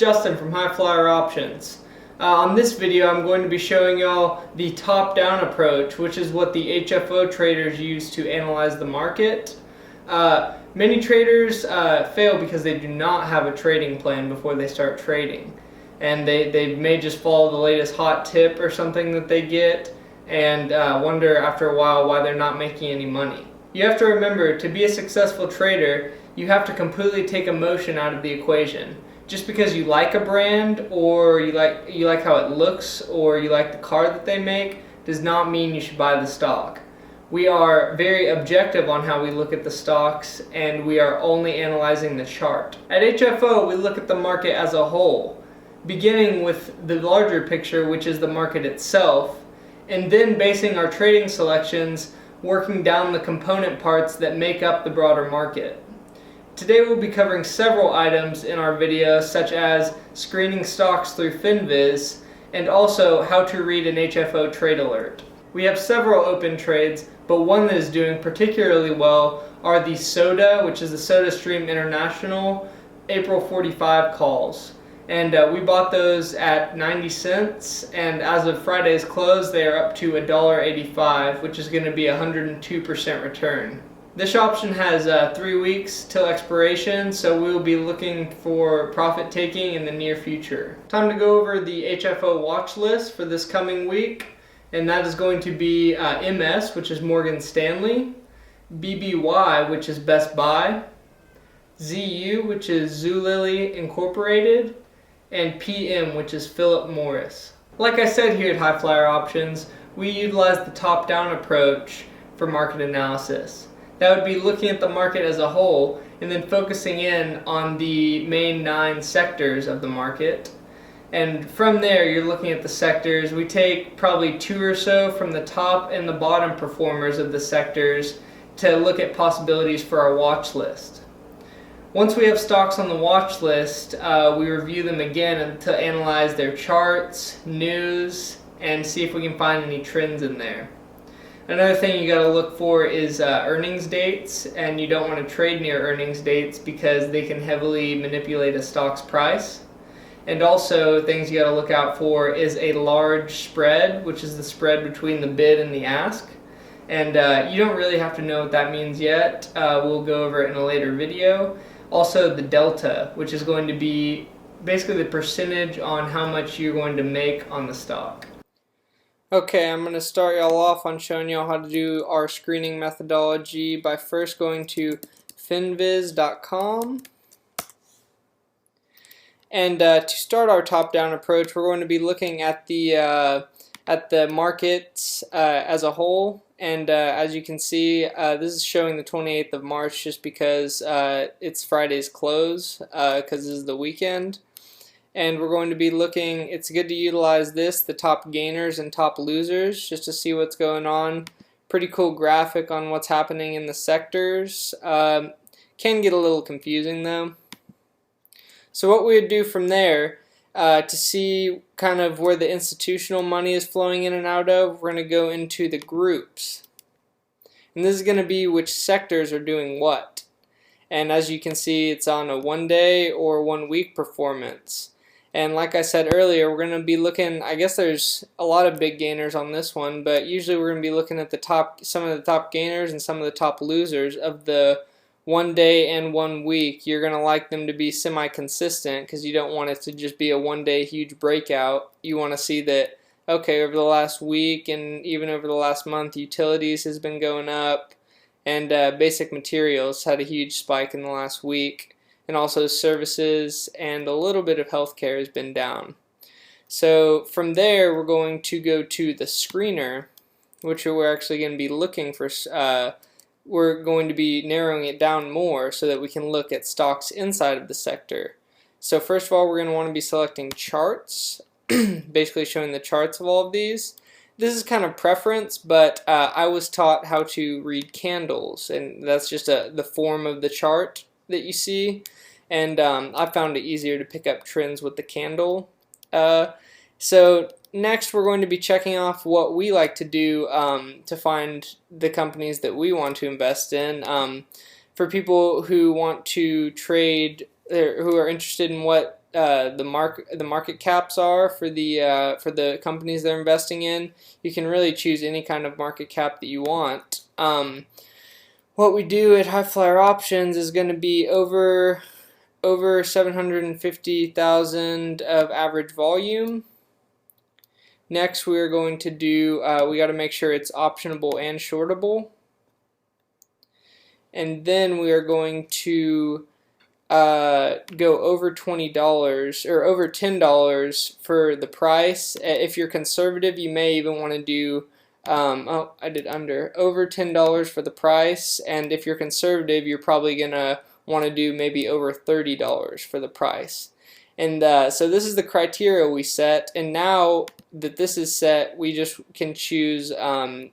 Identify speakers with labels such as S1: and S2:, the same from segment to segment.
S1: Justin from High Flyer Options. On this video I'm going to be showing y'all the top-down approach, which is what the HFO traders use to analyze the market. Many traders fail because they do not have a trading plan before they start trading. And they may just follow the latest hot tip or something that they get and wonder after a while why they're not making any money. You have to remember, to be a successful trader, you have to completely take emotion out of the equation. Just because you like a brand or you like how it looks or you like the car that they make does not mean you should buy the stock. We are very objective on how we look at the stocks, and we are only analyzing the chart. At HFO, we look at the market as a whole, beginning with the larger picture, which is the market itself, and then basing our trading selections working down the component parts that make up the broader market. Today we'll be covering several items in our video, such as screening stocks through FinViz and also how to read an HFO trade alert. We have several open trades, but one that is doing particularly well are the SODA, which is the SodaStream International April 45 calls. And we bought those at 90 cents, and as of Friday's close they are up to $1.85, which is going to be a 102% return. This option has 3 weeks till expiration, so we will be looking for profit taking in the near future. Time to go over the HFO watch list for this coming week, and that is going to be MS, which is Morgan Stanley, BBY, which is Best Buy, ZU, which is Zulily Incorporated, and PM, which is Philip Morris. Like I said here at High Flyer Options, we utilize the top-down approach for market analysis. That would be looking at the market as a whole and then focusing in on the main 9 sectors of the market. And from there, you're looking at the sectors. We take probably 2 or so from the top and the bottom performers of the sectors to look at possibilities for our watch list. Once we have stocks on the watch list, we review them again to analyze their charts, news, and see if we can find any trends in there. Another thing you got to look for is earnings dates, and you don't want to trade near earnings dates because they can heavily manipulate a stock's price. And also, things you got to look out for is a large spread, which is the spread between the bid and the ask. And you don't really have to know what that means yet. We'll go over it in a later video. Also, the delta, which is going to be basically the percentage on how much you're going to make on the stock. Okay, I'm going to start y'all off on showing y'all how to do our screening methodology by first going to finviz.com. And to start our top-down approach, we're going to be looking at the markets as a whole. And as you can see, this is showing the 28th of March just because it's Friday's close, because this is the weekend. And we're going to be looking, it's good to utilize this, the top gainers and top losers, just to see what's going on. Pretty cool graphic on what's happening in the sectors. Can get a little confusing though. So what we would do from there, to see kind of where the institutional money is flowing in and out of, we're going to go into the groups. And this is going to be which sectors are doing what. And as you can see, it's on a 1-day or 1-week performance. And like I said earlier, we're going to be looking, I guess there's a lot of big gainers on this one, but usually we're going to be looking at some of the top gainers and some of the top losers of the 1 day and 1 week. You're going to like them to be semi-consistent because you don't want it to just be a 1-day huge breakout. You want to see that, okay, over the last week and even over the last month, utilities has been going up, and basic materials had a huge spike in the last week. And also services and a little bit of healthcare has been down. So from there, we're going to go to the screener, which we're actually going to be looking for. We're going to be narrowing it down more so that we can look at stocks inside of the sector. So first of all, we're going to want to be selecting charts, basically showing the charts of all of these. This is kind of preference, but I was taught how to read candles, and that's just the form of the chart that you see, and I found it easier to pick up trends with the candle. So next we're going to be checking off what we like to do to find the companies that we want to invest in. For people who want to trade, who are interested in what the market caps are for the companies they're investing in. You can really choose any kind of market cap that you want. What we do at High Flyer Options is going to be over 750,000 of average volume. Next, we are going to do, we got to make sure it's optionable and shortable. And then we are going to go over $20 or over $10 for the price. If you're conservative, you may even want to do, oh, I did over $10 for the price. And if you're conservative, you're probably going to want to do maybe over $30 for the price. And so this is the criteria we set, and now that this is set, we just can choose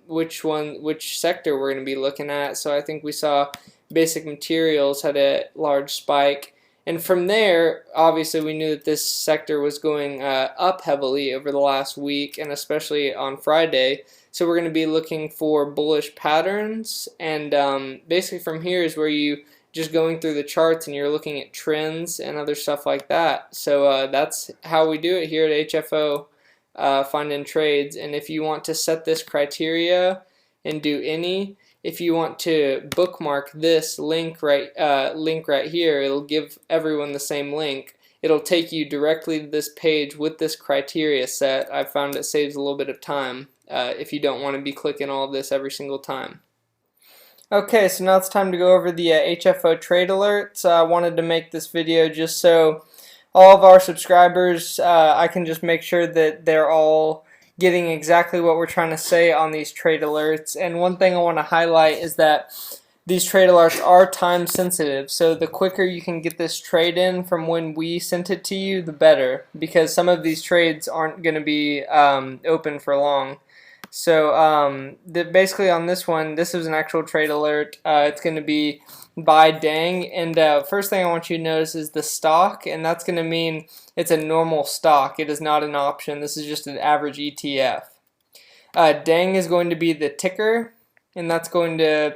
S1: which sector we're going to be looking at. So I think we saw basic materials had a large spike, and from there, obviously we knew that this sector was going up heavily over the last week, and especially on Friday. So we're going to be looking for bullish patterns, and basically from here is where you just going through the charts and you're looking at trends and other stuff like that. So that's how we do it here at HFO Find and Trades. And if you want to set this criteria and do any, if you want to bookmark this link right here, it'll give everyone the same link. It'll take you directly to this page with this criteria set. I found it saves a little bit of time if you don't want to be clicking all of this every single time. Okay, so now it's time to go over the HFO trade alerts. I wanted to make this video just so all of our subscribers, I can just make sure that they're all getting exactly what we're trying to say on these trade alerts. And one thing I want to highlight is that these trade alerts are time sensitive, so the quicker you can get this trade in from when we sent it to you, the better, because some of these trades aren't going to be open for long. So basically on this one, this is an actual trade alert. It's going to be by Dang, and first thing I want you to notice is the stock, and that's going to mean it's a normal stock. It is not an option. This is just an average ETF. Dang is going to be the ticker, and that's going to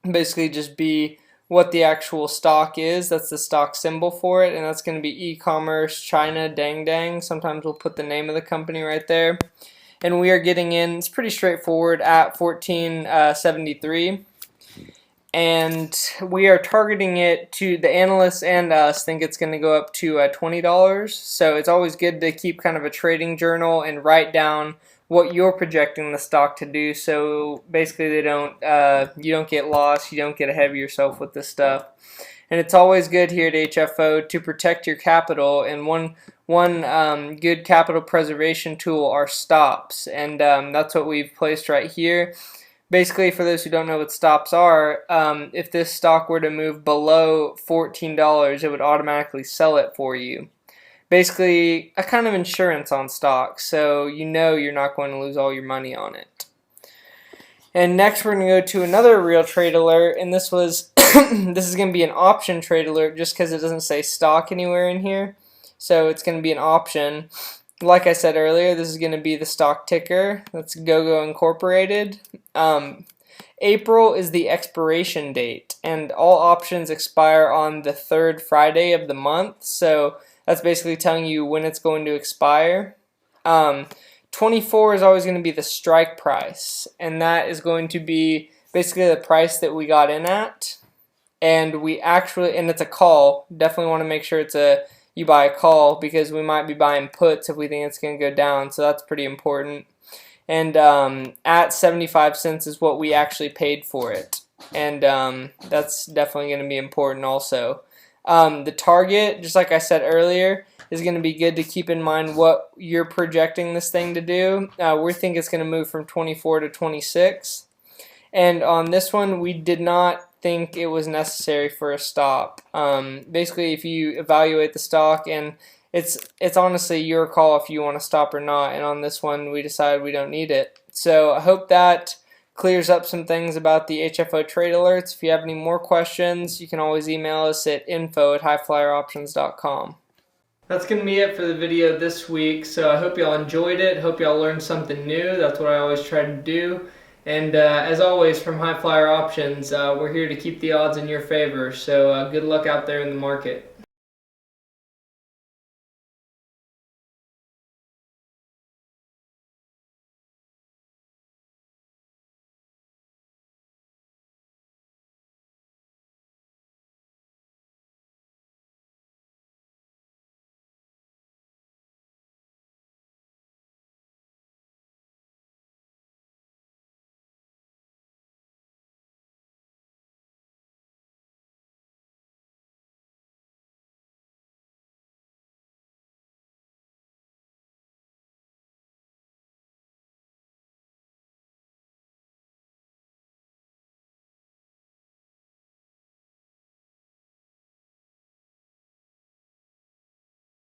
S1: basically just be what the actual stock is. That's the stock symbol for it, and that's going to be e-commerce China Dang Dang. Sometimes we'll put the name of the company right there. And we are getting in, it's pretty straightforward, at 1473. And we are targeting it to, the analysts and us think it's going to go up to $20. So it's always good to keep kind of a trading journal and write down what you're projecting the stock to do. So basically you don't get lost, you don't get ahead of yourself with this stuff. And it's always good here at HFO to protect your capital, and one good capital preservation tool are stops, and that's what we've placed right here. Basically, for those who don't know what stops are, if this stock were to move below $14, it would automatically sell it for you. Basically, a kind of insurance on stocks, so you know you're not going to lose all your money on it. And next we're going to go to another real trade alert, and this is going to be an option trade alert just because it doesn't say stock anywhere in here. So it's going to be an option. Like I said earlier, this is going to be the stock ticker. That's GoGo Incorporated. April is the expiration date, and all options expire on the third Friday of the month. So that's basically telling you when it's going to expire. 24 is always going to be the strike price, and that is going to be basically the price that we got in at. And it's a call. Definitely want to make sure you buy a call, because we might be buying puts if we think it's going to go down, so that's pretty important. And at 75 cents is what we actually paid for it, and that's definitely going to be important also. The target, just like I said earlier, is going to be good to keep in mind what you're projecting this thing to do. We think it's going to move from 24 to 26, and on this one we did not think it was necessary for a stop. Basically, if you evaluate the stock, and it's honestly your call if you want to stop or not, and on this one we decided we don't need it. So I hope that clears up some things about the HFO trade alerts. If you have any more questions, you can always email us at info@highflyeroptions.com. That's going to be it for the video this week, so I hope y'all enjoyed it. Hope y'all learned something new. That's what I always try to do. And as always, from High Flyer Options, we're here to keep the odds in your favor, so good luck out there in the market.